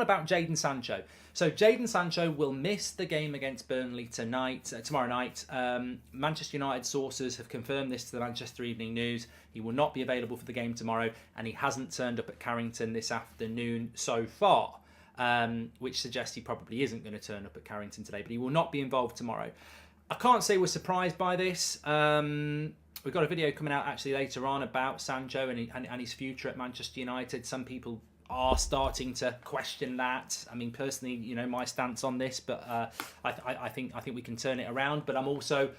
About Jaden Sancho. So Jaden Sancho will miss the game against Burnley tomorrow night. Manchester United sources have confirmed this to the Manchester Evening News. He will not be available for the game tomorrow, and he hasn't turned up at Carrington this afternoon so far, which suggests he probably isn't going to turn up at Carrington today, but he will not be involved tomorrow. I can't say we're surprised by this. We've got a video coming out actually later on about Sancho and his future at Manchester United. Some people are starting to question that. I mean, personally, you know, my stance on this, but I think we can turn it around. But I'm also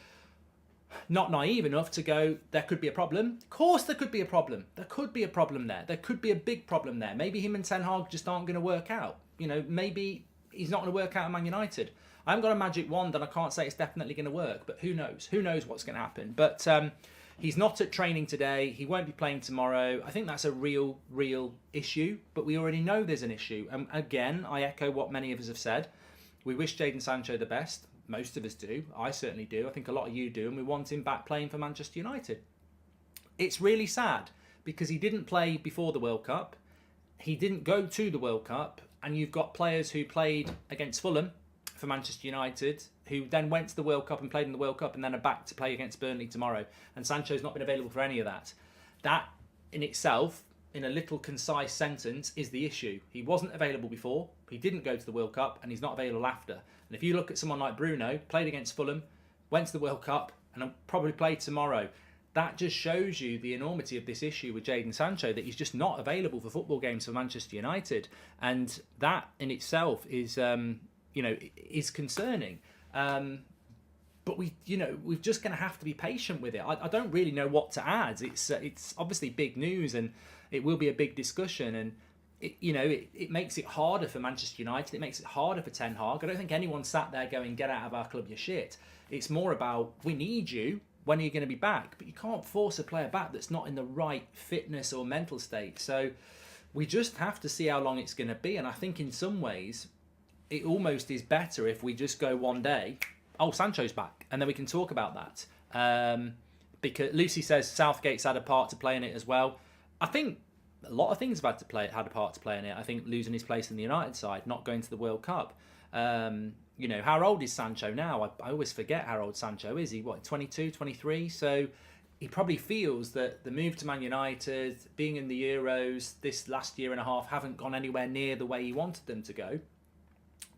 not naive enough to go, there could be a problem. Of course there could be a problem. There could be a problem there. There could be a big problem there. Maybe him and Ten Hag just aren't going to work out. You know, maybe he's not going to work out at Man United. I haven't got a magic wand and I can't say it's definitely going to work, but who knows? Who knows what's going to happen? But he's not at training today. He won't be playing tomorrow. I think that's a real issue, but we already know there's an issue. And again, I echo what many of us have said. We wish Jaden Sancho the best. Most of us do. I certainly do. I think a lot of you do. And we want him back playing for Manchester United. It's really sad because he didn't play before the World Cup. He didn't go to the World Cup. And you've got players who played against Fulham for Manchester United, who then went to the World Cup and played in the World Cup and then are back to play against Burnley tomorrow. And Sancho's not been available for any of that. That in itself, in a little concise sentence, is the issue. He wasn't available before, he didn't go to the World Cup, and he's not available after. And if you look at someone like Bruno, played against Fulham, went to the World Cup, and will probably play tomorrow, that just shows you the enormity of this issue with Jaden Sancho, that he's just not available for football games for Manchester United. And that in itself is is concerning. But we're just going to have to be patient with it. I don't really know what to add. It's obviously big news, and it will be a big discussion. And it makes it harder for Manchester United. It makes it harder for Ten Hag. I don't think anyone sat there going, "Get out of our club, you shit." It's more about, we need you. When are you going to be back? But you can't force a player back that's not in the right fitness or mental state. So we just have to see how long it's going to be. And I think in some ways, it almost is better if we just go one day, oh, Sancho's back, and then we can talk about that. Because Lucy says Southgate's had a part to play in it as well. I think a lot of things have had a part to play in it. I think losing his place in the United side, not going to the World Cup. How old is Sancho now? I always forget how old Sancho is. He, 22, 23? So he probably feels that the move to Man United, being in the Euros this last year and a half, haven't gone anywhere near the way he wanted them to go.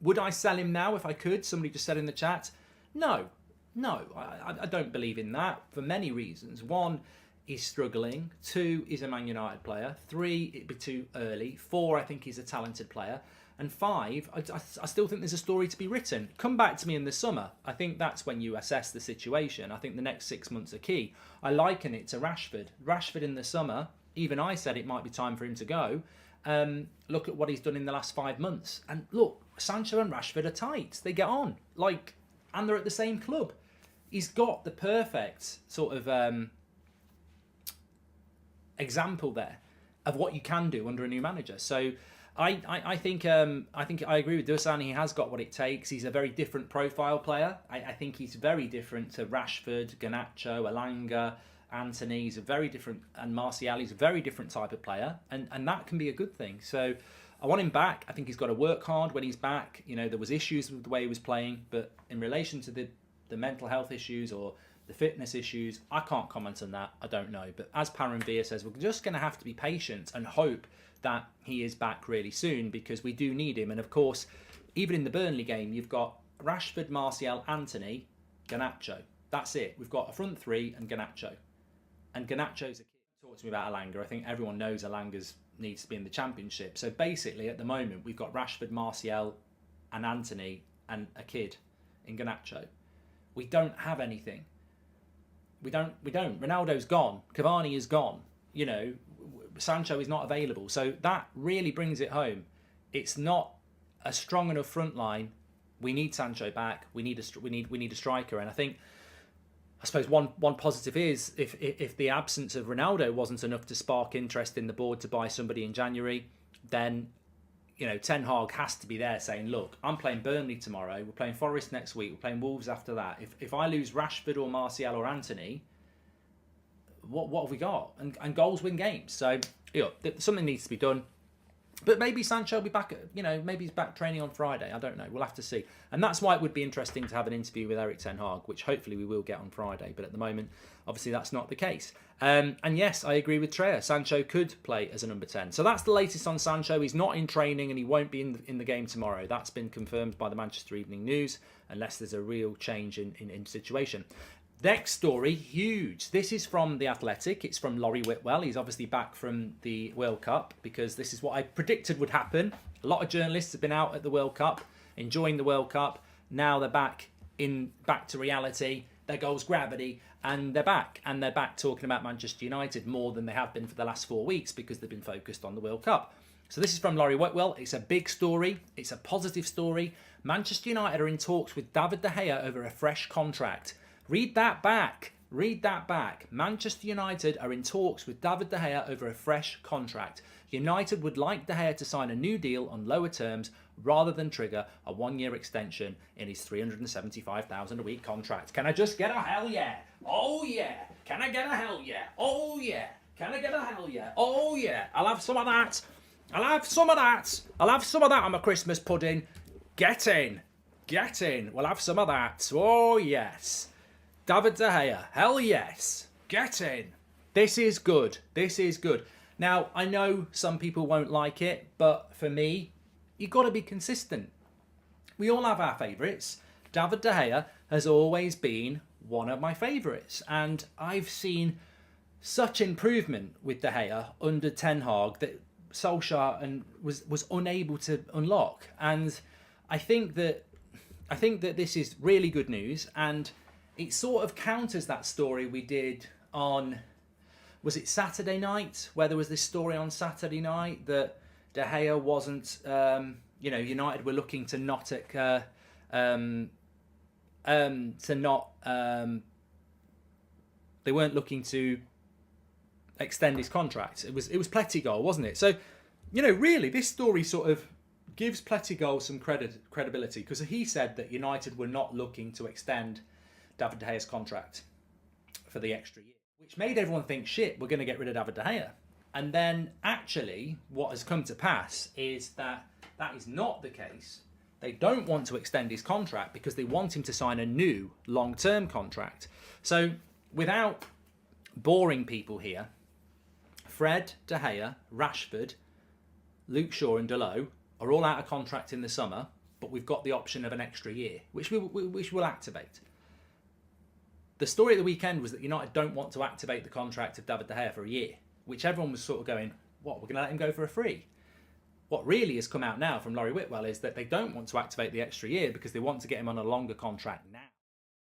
Would I sell him now if I could? Somebody just said in the chat. No, I don't believe in that for many reasons. One, he's struggling. Two, he's a Man United player. Three, it'd be too early. Four, I think he's a talented player. And five, I still think there's a story to be written. Come back to me in the summer. I think that's when you assess the situation. I think the next 6 months are key. I liken it to Rashford. Rashford in the summer, even I said it might be time for him to go. Look at what he's done in the last 5 months. And look, Sancho and Rashford are tight. They get on. And they're at the same club. He's got the perfect sort of example there of what you can do under a new manager. So I think I agree with Dusan. He has got what it takes. He's a very different profile player. I think he's very different to Rashford, Garnacho, Elanga, Anthony. He's a very different, and Martial. He's a very different type of player, and that can be a good thing. So I want him back. I think he's got to work hard when he's back. There was issues with the way he was playing, but in relation to the mental health issues or the fitness issues, I can't comment on that. I don't know. But as Paranvia says, we're just going to have to be patient and hope that he is back really soon, because we do need him. And of course, even in the Burnley game, you've got Rashford, Martial, Anthony, Garnacho. That's it. We've got a front three and Garnacho. And Garnacho's a kid. Talk to me about Elanga. I think everyone knows Elanga's needs to be in the Championship. So basically, at the moment, we've got Rashford, Martial, and Anthony, and a kid in Garnacho. We don't have anything. We don't. Ronaldo's gone. Cavani is gone. Sancho is not available. So that really brings it home. It's not a strong enough front line. We need Sancho back. We need a striker. And I suppose one positive is if the absence of Ronaldo wasn't enough to spark interest in the board to buy somebody in January, then Ten Hag has to be there saying, look, I'm playing Burnley tomorrow, we're playing Forest next week, we're playing Wolves after that. If I lose Rashford or Martial or Anthony, what have we got? And goals win games. So something needs to be done. But maybe Sancho will be back, maybe he's back training on Friday. I don't know. We'll have to see. And that's why it would be interesting to have an interview with Erik ten Hag, which hopefully we will get on Friday. But at the moment, obviously, that's not the case. And yes, I agree with Treya. Sancho could play as a number 10. So that's the latest on Sancho. He's not in training and he won't be in the game tomorrow. That's been confirmed by the Manchester Evening News, unless there's a real change in situation. Next story, huge. This is from The Athletic. It's from Laurie Whitwell. He's obviously back from the World Cup because this is what I predicted would happen. A lot of journalists have been out at the World Cup, enjoying the World Cup. Now they're back to reality. There goes gravity, and they're back. And they're back talking about Manchester United more than they have been for the last 4 weeks because they've been focused on the World Cup. So this is from Laurie Whitwell. It's a big story. It's a positive story. Manchester United are in talks with David De Gea over a fresh contract. Read that back. Read that back. Manchester United are in talks with David De Gea over a fresh contract. United would like De Gea to sign a new deal on lower terms rather than trigger a 1-year extension in his $375,000 a week contract. Can I just get a hell yeah? Oh yeah. Can I get a hell yeah? Oh yeah. Can I get a hell yeah? Oh yeah. I'll have some of that. I'll have some of that. I'll have some of that on my Christmas pudding. Get in. Get in. We'll have some of that. Oh yes. David De Gea, hell yes. Get in. This is good. This is good. Now, I know some people won't like it, but for me, you've got to be consistent. We all have our favourites. David De Gea has always been one of my favourites, and I've seen such improvement with De Gea under Ten Hag that Solskjaer was unable to unlock. And I think that this is really good news, and it sort of counters that story we did on, was it Saturday night, where there was this story on Saturday night that De Gea wasn't, United were looking to not they weren't looking to extend his contract. It was Plettigol, wasn't it? So, really, this story sort of gives Plettigol some credibility, because he said that United were not looking to extend David De Gea's contract for the extra year, which made everyone think, shit, we're going to get rid of David De Gea. And then actually what has come to pass is that is not the case. They don't want to extend his contract because they want him to sign a new long-term contract. So without boring people here, Fred, De Gea, Rashford, Luke Shaw and Dalot are all out of contract in the summer, but we've got the option of an extra year, which we'll activate. The story at the weekend was that United don't want to activate the contract of David De Gea for a year, which everyone was sort of going, what, we're going to let him go for a free? What really has come out now from Laurie Whitwell is that they don't want to activate the extra year because they want to get him on a longer contract